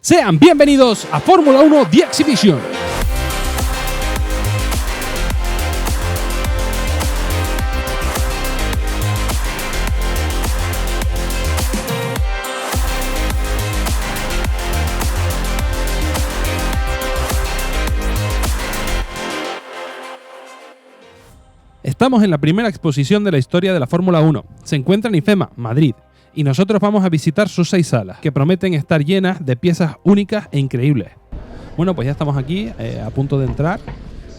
Sean bienvenidos a Fórmula 1 The Exhibition. Estamos en la primera exposición de la historia de la Fórmula 1. Se encuentra en IFEMA, Madrid. Y nosotros vamos a visitar sus 6 salas, que prometen estar llenas de piezas únicas e increíbles. Bueno, pues ya estamos aquí, a punto de entrar.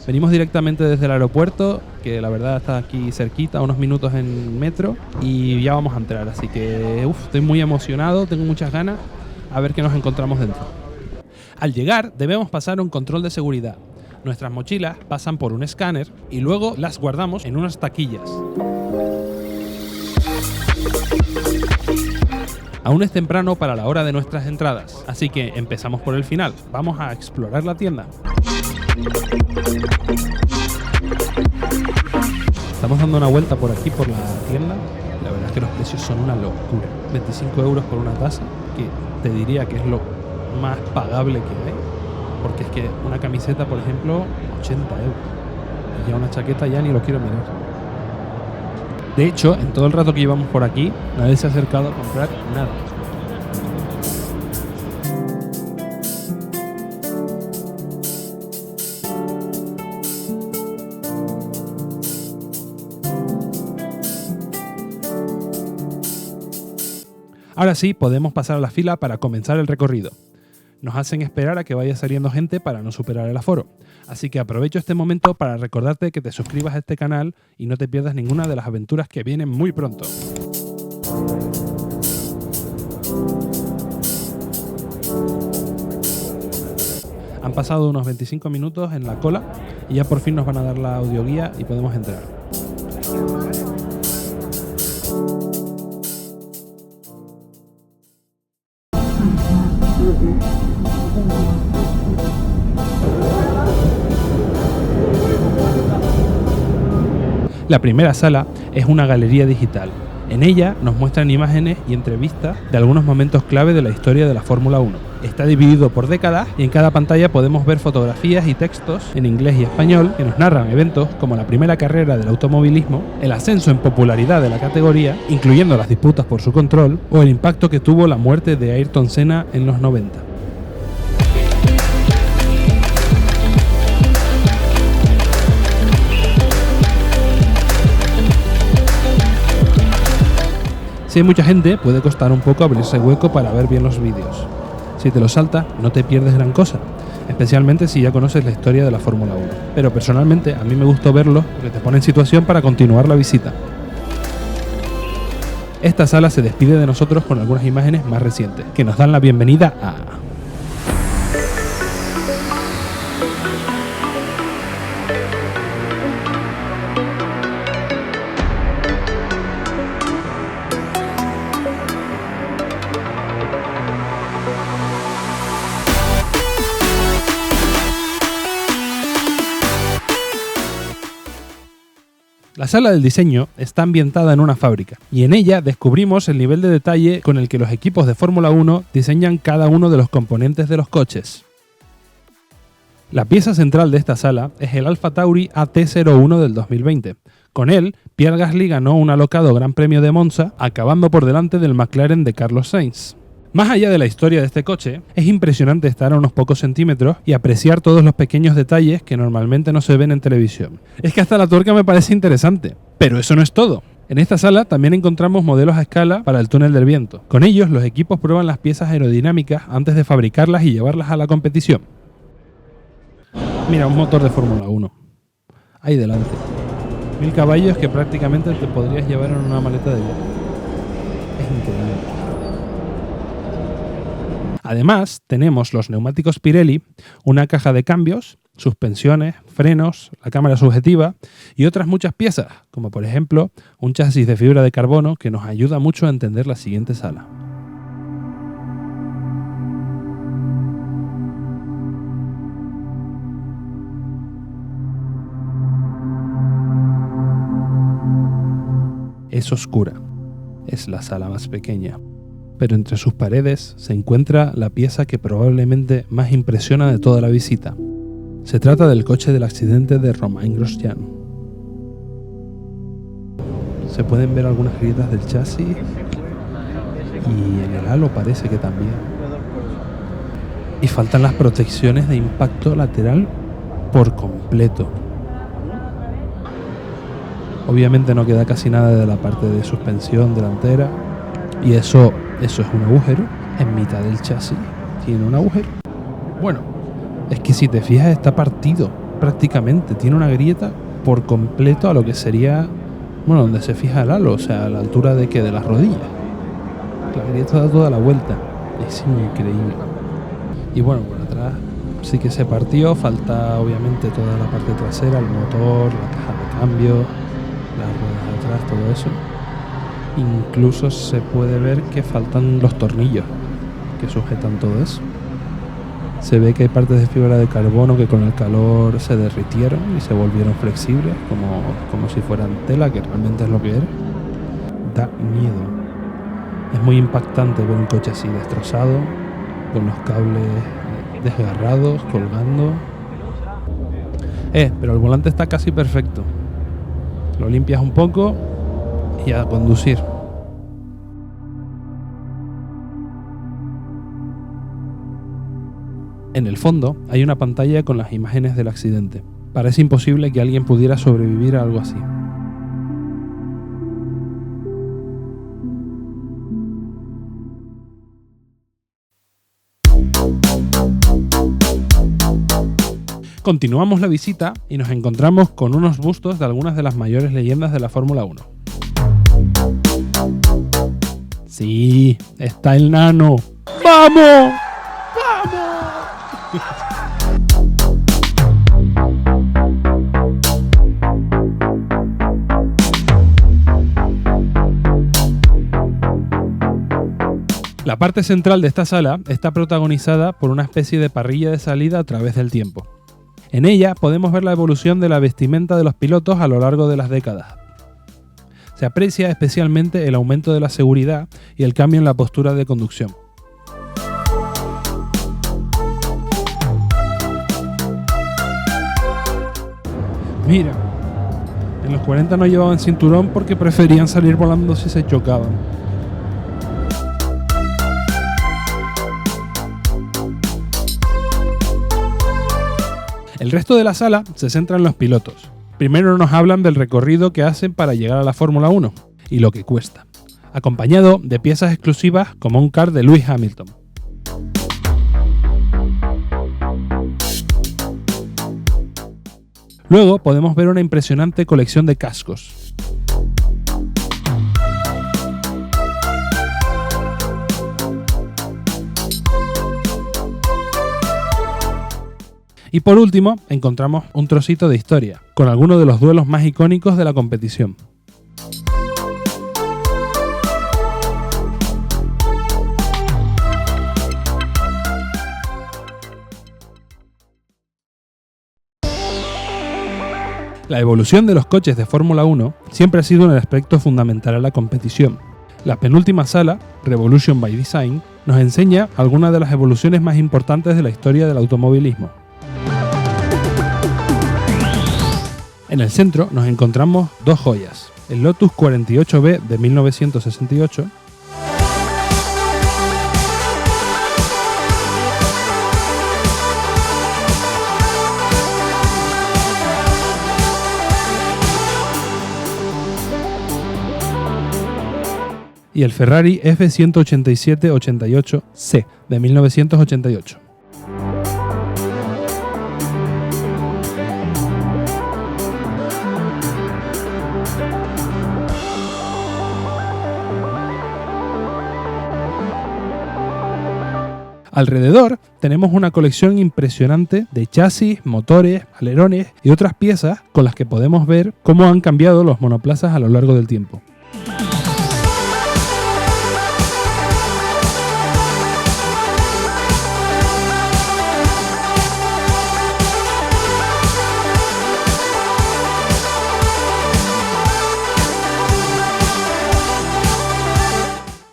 Venimos directamente desde el aeropuerto, que la verdad está aquí cerquita, unos minutos en metro, y ya vamos a entrar. Así que estoy muy emocionado, tengo muchas ganas, a ver qué nos encontramos dentro. Al llegar debemos pasar un control de seguridad. Nuestras mochilas pasan por un escáner y luego las guardamos en unas taquillas. Aún es temprano para la hora de nuestras entradas, así que empezamos por el final. Vamos a explorar la tienda. Estamos dando una vuelta por aquí, por la tienda. La verdad es que los precios son una locura. 25 euros por una taza, que te diría que es lo más pagable que hay. Porque es que una camiseta, por ejemplo, 80 euros. Y ya una chaqueta ya ni lo quiero mirar. De hecho, en todo el rato que llevamos por aquí, nadie se ha acercado a comprar nada. Ahora sí, podemos pasar a la fila para comenzar el recorrido. Nos hacen esperar a que vaya saliendo gente para no superar el aforo. Así que aprovecho este momento para recordarte que te suscribas a este canal y no te pierdas ninguna de las aventuras que vienen muy pronto. Han pasado unos 25 minutos en la cola y ya por fin nos van a dar la audioguía y podemos entrar. La primera sala es una galería digital. En ella nos muestran imágenes y entrevistas de algunos momentos clave de la historia de la Fórmula 1. Está dividido por décadas y en cada pantalla podemos ver fotografías y textos en inglés y español que nos narran eventos como la primera carrera del automovilismo, el ascenso en popularidad de la categoría, incluyendo las disputas por su control, o el impacto que tuvo la muerte de Ayrton Senna en los 90. Si hay mucha gente, puede costar un poco abrirse hueco para ver bien los vídeos. Si te lo saltas, no te pierdes gran cosa, especialmente si ya conoces la historia de la Fórmula 1. Pero personalmente, a mí me gustó verlo porque te pone en situación para continuar la visita. Esta sala se despide de nosotros con algunas imágenes más recientes, que nos dan la bienvenida a... La sala del diseño está ambientada en una fábrica y en ella descubrimos el nivel de detalle con el que los equipos de Fórmula 1 diseñan cada uno de los componentes de los coches. La pieza central de esta sala es el Alfa Tauri AT01 del 2020. Con él, Pierre Gasly ganó un alocado Gran Premio de Monza, acabando por delante del McLaren de Carlos Sainz. Más allá de la historia de este coche, es impresionante estar a unos pocos centímetros y apreciar todos los pequeños detalles que normalmente no se ven en televisión. Es que hasta la tuerca me parece interesante, pero eso no es todo. En esta sala también encontramos modelos a escala para el túnel del viento. Con ellos, los equipos prueban las piezas aerodinámicas antes de fabricarlas y llevarlas a la competición. Mira, un motor de Fórmula 1. Ahí delante. 1000 caballos que prácticamente te podrías llevar en una maleta de viaje. Es increíble. Además, tenemos los neumáticos Pirelli, una caja de cambios, suspensiones, frenos, la cámara subjetiva y otras muchas piezas, como por ejemplo un chasis de fibra de carbono que nos ayuda mucho a entender la siguiente sala. Es oscura. Es la sala más pequeña. pero entre sus paredes se encuentra la pieza que probablemente más impresiona de toda la visita. Se trata del coche del accidente de Romain Grosjean. Se pueden ver algunas grietas del chasis y en el halo parece que también. Y faltan las protecciones de impacto lateral por completo. Obviamente no queda casi nada de la parte de suspensión delantera y eso es un agujero en mitad del chasis. Tiene un agujero. Bueno, es que si te fijas está partido prácticamente. Tiene una grieta por completo a lo que sería, bueno, donde se fija el halo, o sea, a la altura de que de las rodillas. La grieta da toda la vuelta. Es increíble. Y bueno, por atrás sí que se partió. Falta obviamente toda la parte trasera, el motor, la caja de cambio, las ruedas de atrás, todo eso. Incluso se puede ver que faltan los tornillos que sujetan todo eso. Se ve que hay partes de fibra de carbono que con el calor se derritieron y se volvieron flexibles, como si fueran tela, que realmente es lo que era. Da miedo. Es muy impactante ver un coche así destrozado, con los cables desgarrados, colgando. Pero el volante está casi perfecto. Lo limpias un poco y a conducir. En el fondo hay una pantalla con las imágenes del accidente. Parece imposible que alguien pudiera sobrevivir a algo así. Continuamos la visita y nos encontramos con unos bustos de algunas de las mayores leyendas de la Fórmula 1. Sí, está el nano. ¡Vamos! ¡Vamos! La parte central de esta sala está protagonizada por una especie de parrilla de salida a través del tiempo. En ella podemos ver la evolución de la vestimenta de los pilotos a lo largo de las décadas. Se aprecia especialmente el aumento de la seguridad y el cambio en la postura de conducción. Mira, en los 40 no llevaban cinturón porque preferían salir volando si se chocaban. El resto de la sala se centra en los pilotos. Primero nos hablan del recorrido que hacen para llegar a la Fórmula 1 y lo que cuesta, acompañado de piezas exclusivas como un kart de Lewis Hamilton. Luego podemos ver una impresionante colección de cascos. Y por último, encontramos un trocito de historia, con algunos de los duelos más icónicos de la competición. La evolución de los coches de Fórmula 1 siempre ha sido un aspecto fundamental en la competición. La penúltima sala, Revolution by Design, nos enseña algunas de las evoluciones más importantes de la historia del automovilismo. En el centro nos encontramos dos joyas, el Lotus 48B de 1968 y el Ferrari F187-88C de 1988. Alrededor tenemos una colección impresionante de chasis, motores, alerones y otras piezas con las que podemos ver cómo han cambiado los monoplazas a lo largo del tiempo.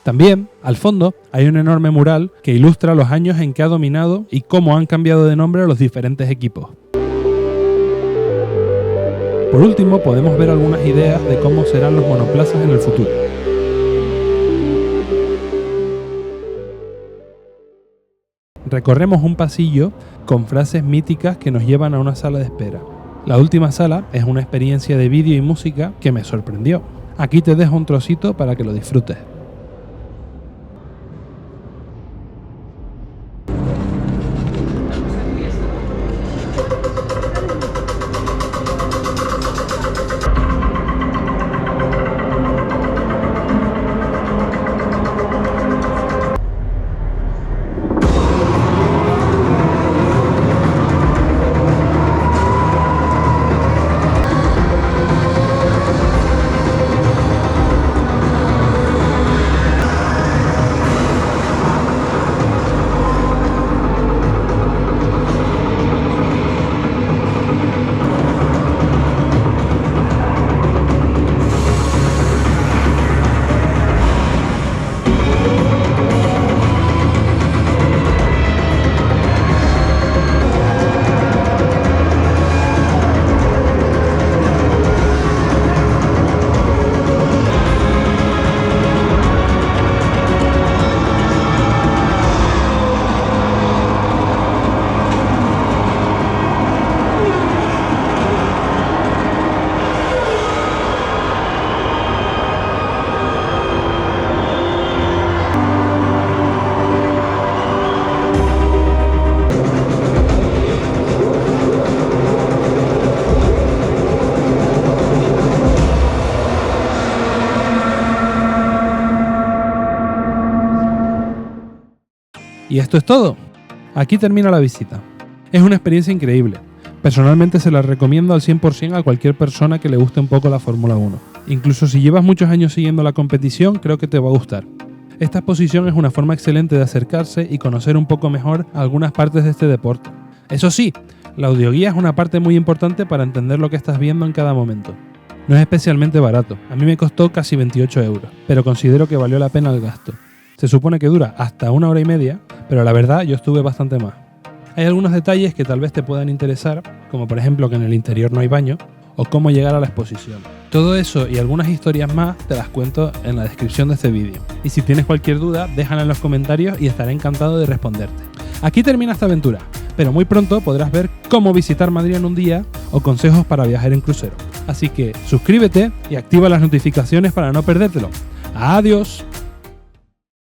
También, al fondo, hay un enorme mural que ilustra los años en que ha dominado y cómo han cambiado de nombre a los diferentes equipos. Por último, podemos ver algunas ideas de cómo serán los monoplazas en el futuro. Recorremos un pasillo con frases míticas que nos llevan a una sala de espera. La última sala es una experiencia de vídeo y música que me sorprendió. Aquí te dejo un trocito para que lo disfrutes. Y esto es todo. Aquí termina la visita. Es una experiencia increíble. Personalmente se la recomiendo al 100% a cualquier persona que le guste un poco la Fórmula 1. Incluso si llevas muchos años siguiendo la competición, creo que te va a gustar. Esta exposición es una forma excelente de acercarse y conocer un poco mejor algunas partes de este deporte. Eso sí, la audioguía es una parte muy importante para entender lo que estás viendo en cada momento. No es especialmente barato, a mí me costó casi 28 €, pero considero que valió la pena el gasto. Se supone que dura hasta 1 hora y media, pero la verdad yo estuve bastante más. Hay algunos detalles que tal vez te puedan interesar, como por ejemplo que en el interior no hay baño, o cómo llegar a la exposición. Todo eso y algunas historias más te las cuento en la descripción de este vídeo. Y si tienes cualquier duda, déjala en los comentarios y estaré encantado de responderte. Aquí termina esta aventura, pero muy pronto podrás ver cómo visitar Madrid en un día o consejos para viajar en crucero. Así que suscríbete y activa las notificaciones para no perdértelo. ¡Adiós!